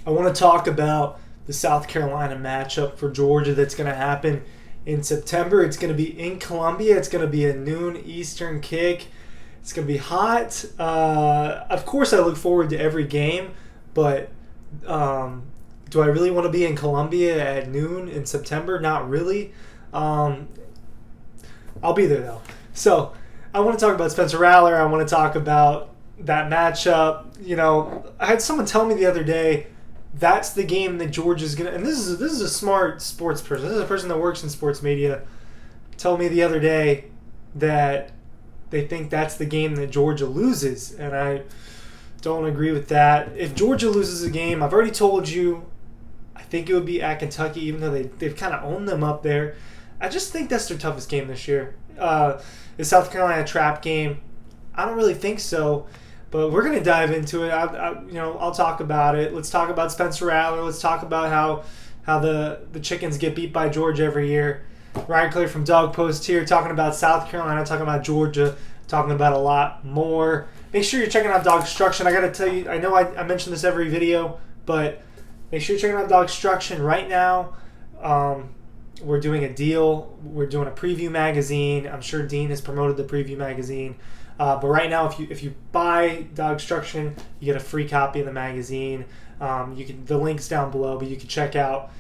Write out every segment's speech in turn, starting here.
I want to talk about the South Carolina matchup for Georgia that's going to happen in September. It's going to be in Columbia. It's going to be a noon Eastern kick. It's going to be hot. Of course, I look forward to every game, but do I really want to be in Columbia at noon in September? Not really. I'll be there, though. So I want to talk about Spencer Rattler. I want to talk about that matchup. I had someone tell me the other day that's the game that Georgia's gonna. And this is a smart sports person. This is a person that works in sports media. Told me the other day that they think that's the game that Georgia loses, and I don't agree with that. If Georgia loses a game, I've already told you, I think it would be at Kentucky, even though they've kind of owned them up there. I just think that's their toughest game this year. The South Carolina trap game, I don't really think so. But we're going to dive into it. I'll talk about it. Let's talk about Spencer Rattler. Let's talk about how the Chickens get beat by Georgia every year. Ryan Clay from Dog Post here, talking about South Carolina, talking about Georgia, talking about a lot more. Make sure you're checking out DAWGSTRUCTION. I got to tell you, I know I mention this every video, but make sure you're checking out DAWGSTRUCTION right now. We're doing a deal. We're doing a preview magazine. I'm sure Dean has promoted the preview magazine. But right now, if you buy DAWGSTRUCTION, you get a free copy of the magazine. The link's down below, but you can check out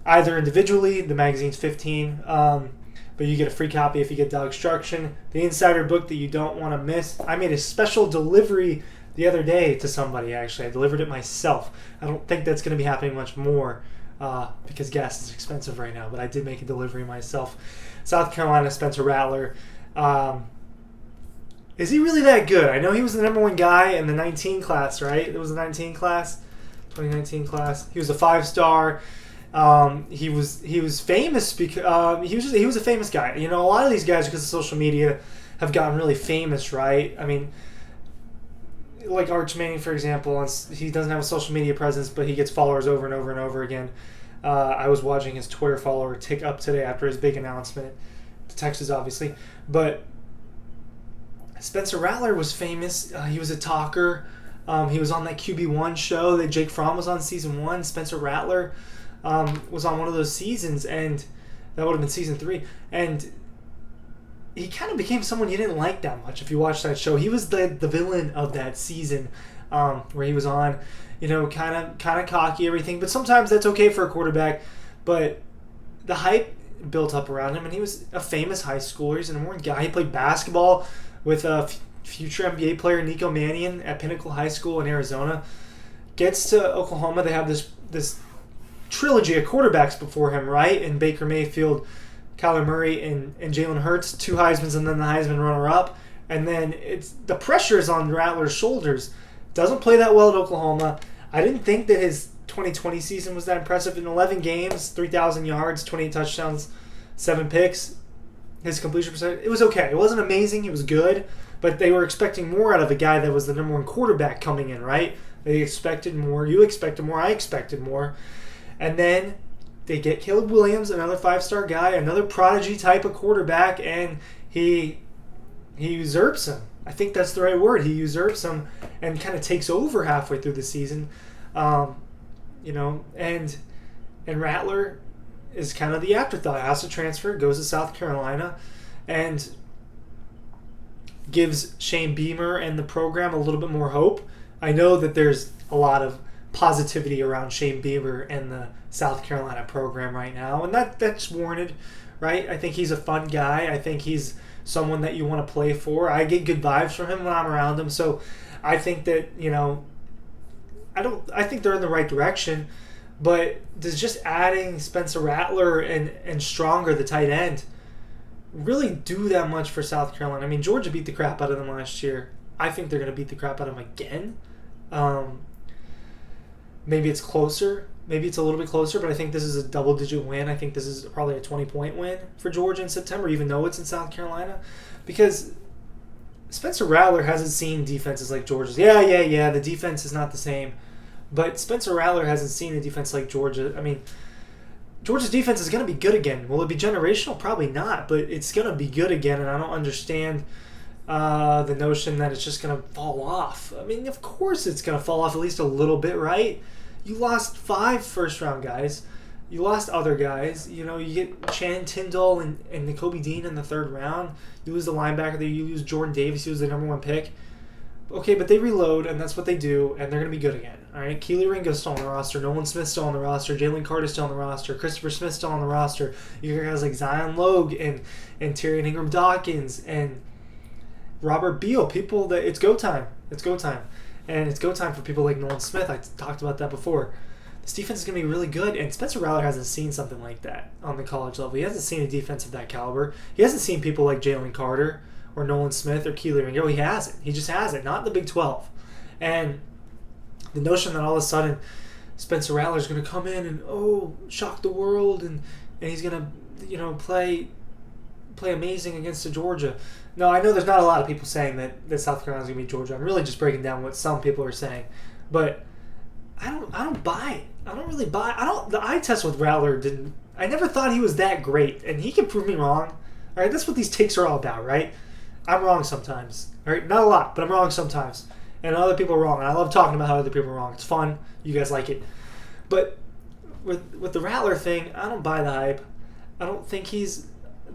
either individually. The magazine's $15, but you get a free copy if you get DAWGSTRUCTION. The insider book that you don't want to miss. I made a special delivery the other day to somebody. Actually, I delivered it myself. I don't think that's going to be happening much more because gas is expensive right now. But I did make a delivery myself. South Carolina, Spencer Rattler. Is he really that good? I know he was the number one guy in the 19 class, right? It was the 19 class, 2019 class. He was a 5-star. He was famous because he was a famous guy. A lot of these guys, because of social media, have gotten really famous, right? I mean, like Arch Manning, for example, he doesn't have a social media presence, but he gets followers over and over and over again. I was watching his Twitter follower tick up today after his big announcement to Texas, obviously, but Spencer Rattler was famous. He was a talker. He was on that QB1 show that Jake Fromm was on season 1. Spencer Rattler was on one of those seasons, and that would have been season 3. And he kind of became someone you didn't like that much if you watched that show. He was the villain of that season where he was on, kind of cocky, everything. But sometimes that's okay for a quarterback. But the hype built up around him, and he was a famous high schooler. He's an important guy. He played basketball with a future NBA player, Nico Mannion, at Pinnacle High School in Arizona. Gets to Oklahoma. They have this trilogy of quarterbacks before him, right? And Baker Mayfield, Kyler Murray, and Jalen Hurts, 2 Heismans and then the Heisman runner-up. And then the pressure is on Rattler's shoulders. Doesn't play that well at Oklahoma. I didn't think that his 2020 season was that impressive. In 11 games, 3,000 yards, 28 touchdowns, 7 picks. His completion percentage, it was okay. It wasn't amazing. It was good. But they were expecting more out of a guy that was the number 1 quarterback coming in, right? They expected more. You expected more. I expected more. And then they get Caleb Williams, another 5-star guy, another prodigy type of quarterback, and he usurps him. I think that's the right word. He usurps him and kind of takes over halfway through the season. And Rattler is kind of the afterthought. Has to transfer, goes to South Carolina, and gives Shane Beamer and the program a little bit more hope. I know that there's a lot of positivity around Shane Beamer and the South Carolina program right now, and that's warranted, right? I think he's a fun guy. I think he's someone that you want to play for. I get good vibes from him when I'm around him, so I think that I think they're in the right direction. But does just adding Spencer Rattler and Stronger, the tight end, really do that much for South Carolina? I mean, Georgia beat the crap out of them last year. I think they're going to beat the crap out of them again. Maybe it's closer. Maybe it's a little bit closer, but I think this is a double-digit win. I think this is probably a 20-point win for Georgia in September, even though it's in South Carolina. Because Spencer Rattler hasn't seen defenses like Georgia's. Yeah, the defense is not the same. But Spencer Rattler hasn't seen a defense like Georgia. I mean, Georgia's defense is going to be good again. Will it be generational? Probably not, but it's going to be good again, and I don't understand the notion that it's just going to fall off. I mean, of course it's going to fall off at least a little bit, right? You lost 5 first-round guys. You lost other guys. You know, you get Shannon Tyndall and Nakobe Dean in the 3rd round. You lose the linebacker there. You lose Jordan Davis. He was the number 1 pick. Okay, but they reload, and that's what they do, and they're going to be good again. All right, Keely Ringo's still on the roster. Nolan Smith's still on the roster. Jalen Carter's still on the roster. Christopher Smith's still on the roster. You got guys like Zion Logue and Tyrion Ingram Dawkins and Robert Beal. People that it's go time. It's go time. And it's go time for people like Nolan Smith. I talked about that before. This defense is going to be really good, and Spencer Rattler hasn't seen something like that on the college level. He hasn't seen a defense of that caliber. He hasn't seen people like Jalen Carter or Nolan Smith or Keely Ringo. He hasn't. He just hasn't. Not in the Big 12. And the notion that all of a sudden Spencer Rattler is going to come in and shock the world and he's going to play amazing against Georgia. No, I know there's not a lot of people saying that South Carolina's going to beat Georgia. I'm really just breaking down what some people are saying, but I don't buy it. I don't really buy it. The eye test with Rattler didn't. I never thought he was that great, and he can prove me wrong. All right, that's what these takes are all about, right? I'm wrong sometimes. All right, not a lot, but I'm wrong sometimes. And other people are wrong. And I love talking about how other people are wrong. It's fun. You guys like it. But with the Rattler thing, I don't buy the hype. I don't think he's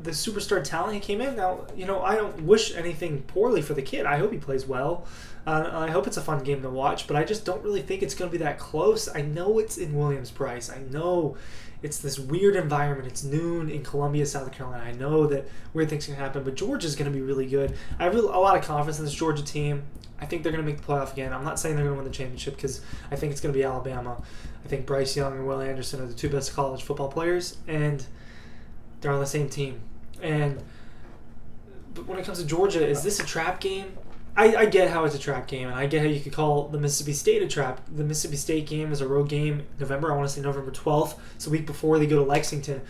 the superstar talent he came in. Now, I don't wish anything poorly for the kid. I hope he plays well. I hope it's a fun game to watch, but I just don't really think it's going to be that close. I know it's in Williams-Brice. I know it's this weird environment. It's noon in Columbia, South Carolina. I know that weird things can happen, but Georgia's going to be really good. I have a lot of confidence in this Georgia team. I think they're going to make the playoff again. I'm not saying they're going to win the championship because I think it's going to be Alabama. I think Bryce Young and Will Anderson are the 2 best college football players, and they're on the same team. But when it comes to Georgia, is this a trap game? I get how it's a trap game, and I get how you could call the Mississippi State a trap. The Mississippi State game is a road game in November. I want to say November 12th. It's a week before they go to Lexington.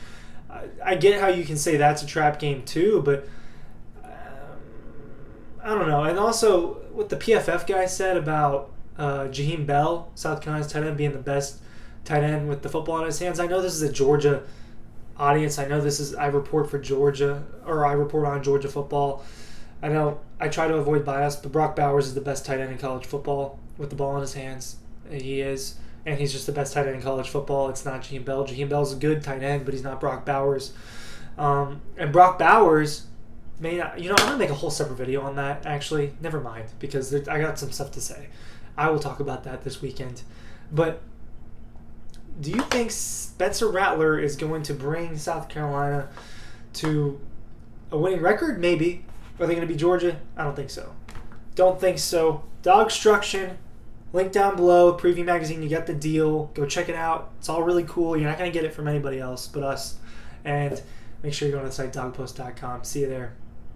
I get how you can say that's a trap game too, but I don't know. And also, what the PFF guy said about Jaheim Bell, South Carolina's tight end, being the best tight end with the football in his hands. I know this is a Georgia audience. I know I report for Georgia, or I report on Georgia football. I know I try to avoid bias, but Brock Bowers is the best tight end in college football with the ball in his hands. He is, and he's just the best tight end in college football. It's not Jaheim Bell. Jaheim Bell's a good tight end, but he's not Brock Bowers. And Brock Bowers may not. I'm gonna make a whole separate video on that. Actually, never mind, because I got some stuff to say. I will talk about that this weekend. But do you think Spencer Rattler is going to bring South Carolina to a winning record? Maybe. Are they going to be Georgia? I don't think so. Don't think so. DAWGSTRUCTION, link down below. Preview magazine, you got the deal. Go check it out. It's all really cool. You're not going to get it from anybody else but us. And make sure you go on the site, dawgpost.com. See you there.